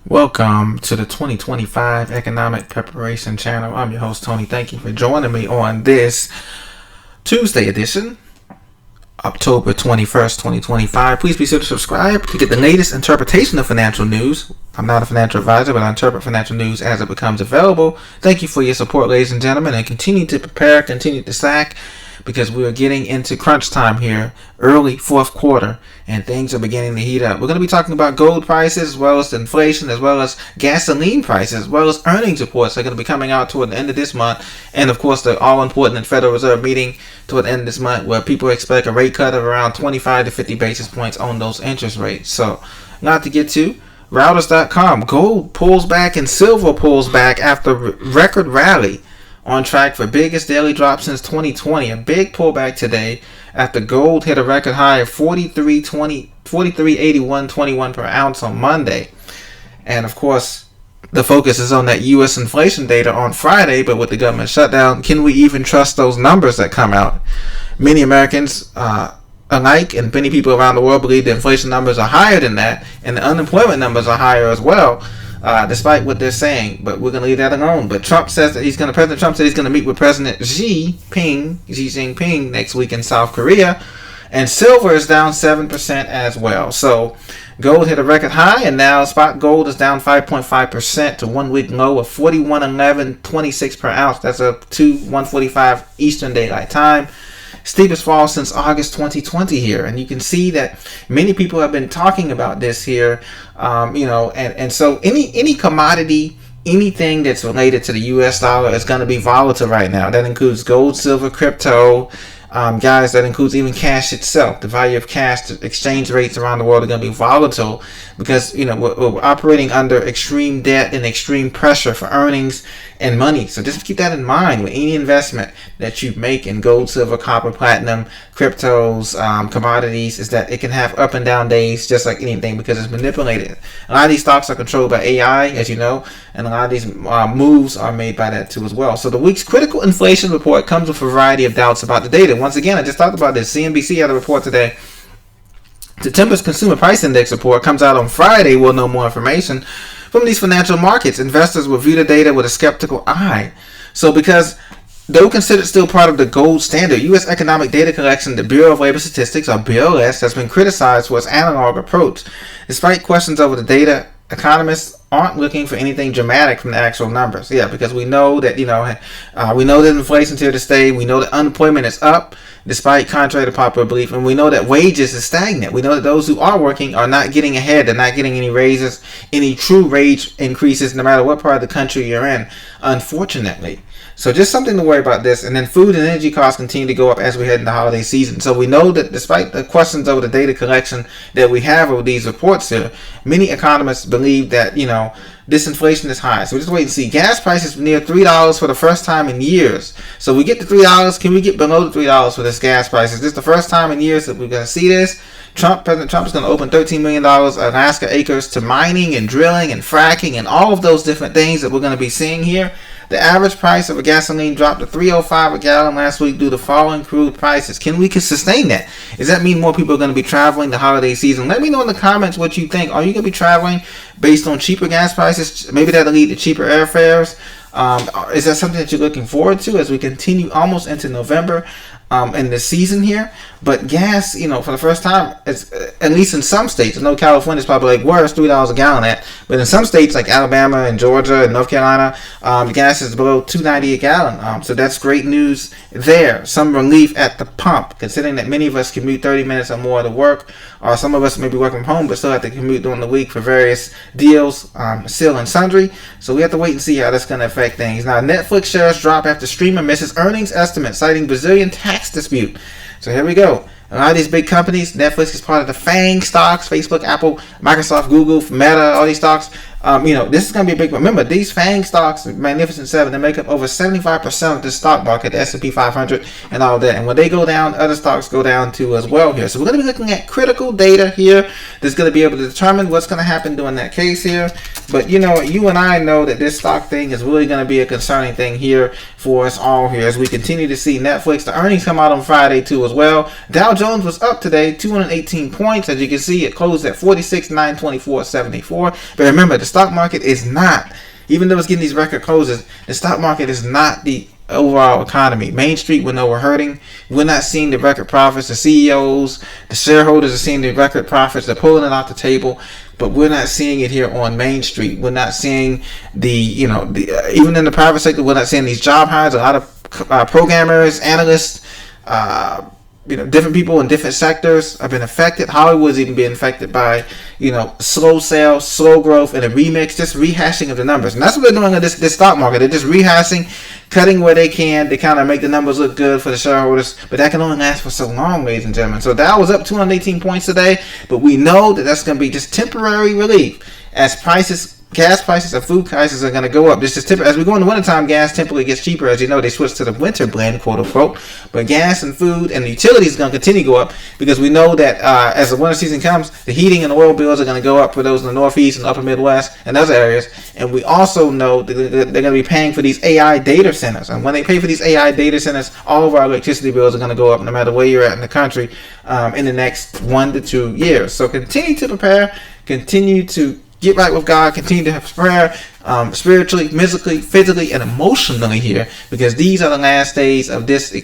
Welcome to the 2025 Economic Preparation Channel. I'm your host, Tony. Thank you for joining me on this Tuesday edition, October 21st, 2025. Please be sure to subscribe to get the latest interpretation of financial news. I'm not a financial advisor, but I interpret financial news as it becomes available. Thank you for your support, ladies and gentlemen, and continue to prepare, continue to stack, because we are getting into crunch time here, early fourth quarter, and things are beginning to heat up. We're going to be talking about gold prices, as well as inflation, as well as gasoline prices, as well as earnings reports that are going to be coming out toward the end of this month, and of course the all-important Federal Reserve meeting toward the end of this month, where people expect a rate cut of around 25 to 50 basis points on those interest rates. So, not to get to Routers.com. Gold pulls back and silver pulls back after record rally. On track for biggest daily drop since 2020. A big pullback today after gold hit a record high of 43.81.21 per ounce on Monday. And of course, the focus is on that U.S. inflation data on Friday, but with the government shutdown, can we even trust those numbers that come out? Many Americans alike and many people around the world believe the inflation numbers are higher than that, and the unemployment numbers are higher as well. Despite what they're saying, but we're going to leave that alone. But President Trump said he's going to meet with President Xi Jinping next week in South Korea, and silver is down 7% as well. So gold hit a record high, and now spot gold is down 5.5% to 1 week low of 41.1126 per ounce. That's up to 1:45 Eastern Daylight Time. Steepest fall since August 2020 here, and you can see that many people have been talking about this here, and so any commodity, anything that's related to the U.S. dollar is going to be volatile right now. That includes gold, silver, crypto, guys. That includes even cash itself. The value of cash, the exchange rates around the world are going to be volatile because we're operating under extreme debt and extreme pressure for earnings and money. So just keep that in mind with any investment that you make in gold, silver, copper, platinum, cryptos, commodities, is that it can have up and down days just like anything because it's manipulated. A lot of these stocks are controlled by AI, as you know, and a lot of these moves are made by that too as well. So the week's critical inflation report comes with a variety of doubts about the data. Once again, I just talked about this. CNBC had a report today. September's Consumer Price Index report comes out on Friday. We'll know more information from these financial markets. Investors will view the data with a skeptical eye. So because though considered still part of the gold standard, U.S. economic data collection, the Bureau of Labor Statistics, or BLS, has been criticized for its analog approach. Despite questions over the data, economists aren't looking for anything dramatic from the actual numbers. Yeah, because we know that we know that inflation's here to stay. We know that unemployment is up, despite contrary to popular belief, and we know that wages is stagnant. We know that those who are working are not getting ahead. They're not getting any raises, any true wage increases, no matter what part of the country you're in, unfortunately. So just something to worry about this. And then food and energy costs continue to go up as we head into the holiday season. So we know that despite the questions over the data collection that we have over these reports here, many economists believe that, this inflation is high. So we just wait and see. Gas prices near $3 for the first time in years. So we get to $3. Can we get below the $3 for this gas prices? This is the first time in years that we're going to see this. President Trump is going to open $13 million Alaska acres to mining and drilling and fracking and all of those different things that we're going to be seeing here. The average price of a gasoline dropped to $3.05 a gallon last week due to falling crude prices. Can we sustain that? Does that mean more people are going to be traveling the holiday season? Let me know in the comments what you think. Are you going to be traveling based on cheaper gas prices? Maybe that'll lead to cheaper airfares. Is that something that you're looking forward to as we continue almost into November in the season here? But gas, for the first time, it's, at least in some states, I know California is probably like, where's $3 a gallon at? But in some states like Alabama and Georgia and North Carolina, the gas is below $2.90 a gallon. So that's great news there. Some relief at the pump, considering that many of us commute 30 minutes or more to work, or some of us may be working from home but still have to commute during the week for various deals, still and sundry. So we have to wait and see how that's going to affect things. Now, Netflix shares drop after streamer misses earnings estimate, citing Brazilian tax dispute. So here we go. A lot of these big companies, Netflix is part of the FANG stocks, Facebook, Apple, Microsoft, Google, Meta, all these stocks. This is going to be a big. Remember, these FANG stocks, Magnificent Seven, they make up over 75% of the stock market, the S&P 500, and all that. And when they go down, other stocks go down too as well here. So we're going to be looking at critical data here that's going to be able to determine what's going to happen during that case here. But you and I know that this stock thing is really going to be a concerning thing here for us all here as we continue to see Netflix. The earnings come out on Friday too as well. Dow Jones was up today, 218 points. As you can see, it closed at 46,924.74. But remember, the stock market is not, even though it's getting these record closes, the stock market is not the overall economy. Main Street, we know we're hurting. We're not seeing the record profits. The CEOs, the shareholders are seeing the record profits. They're pulling it off the table, but we're not seeing it here on Main Street. We're not seeing even in the private sector, we're not seeing these job hires. A lot of programmers, analysts, different people in different sectors have been affected. Hollywood's even been affected by, slow sales, slow growth, and a remix, just rehashing of the numbers. And that's what they're doing in this stock market. They're just rehashing, cutting where they can to kind of make the numbers look good for the shareholders. But that can only last for so long, ladies and gentlemen. So Dow was up 218 points today, but we know that that's going to be just temporary relief as gas prices and food prices are going to go up. This is as we go in the wintertime, gas typically gets cheaper. As you know, they switched to the winter blend, quote unquote. But gas and food and utilities are going to continue to go up because we know that as the winter season comes, the heating and oil bills are going to go up for those in the Northeast and Upper Midwest and other areas. And we also know that they're going to be paying for these AI data centers. And when they pay for these AI data centers, all of our electricity bills are going to go up no matter where you're at in the country in the next 1 to 2 years. So continue to prepare, continue to get right with God, continue to have prayer, spiritually, physically, and emotionally here, because these are the last days of this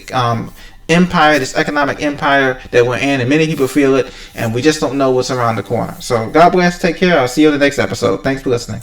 empire, this economic empire that we're in, and many people feel it, and we just don't know what's around the corner. So God bless, take care. I'll see you in the next episode. Thanks for listening.